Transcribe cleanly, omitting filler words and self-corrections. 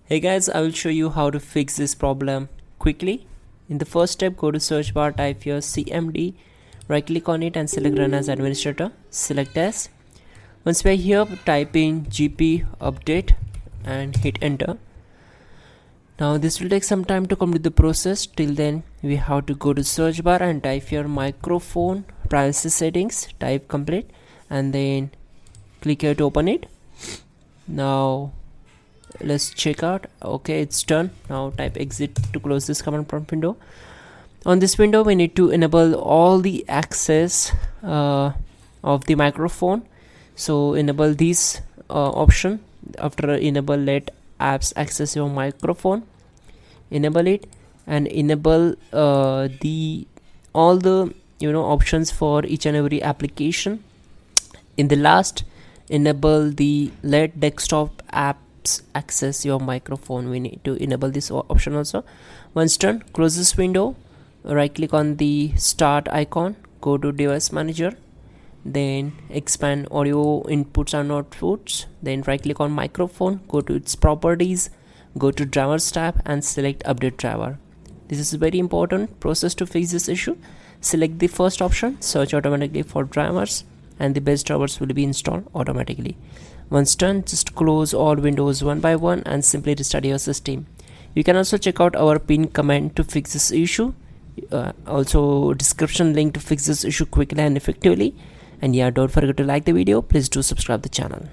Hey guys, I will show you how to fix this problem quickly. In the first step, go to search bar, type here CMD, right click on it and select run as administrator, select as. Once we are here, type in GP update and hit enter. Now this will take some time to complete the process. Till then we have to go to search bar and type here microphone privacy settings, type complete and then click here to open it. Now let's check out. Okay, it's done. Now type exit to close this command prompt window. On this window we need to enable all the access of the microphone. So enable this option. After enable, let apps access your microphone, enable it and enable the all the options for each and every application. In the last, enable the let desktop app access your microphone. We need to enable this option also. Once done, close this window, right click on the start icon, go to device manager, then expand audio inputs and outputs, then right click on microphone, go to its properties, go to drivers tab and select update driver. This is a very important process to fix this issue. Select the first option, search automatically for drivers, and the best drivers will be installed automatically. Once done, just close all windows one by one and simply restart your system. You can also check out our pin command to fix this issue. Also description link to fix this issue quickly and effectively. And yeah, don't forget to like the video. Please do subscribe the channel.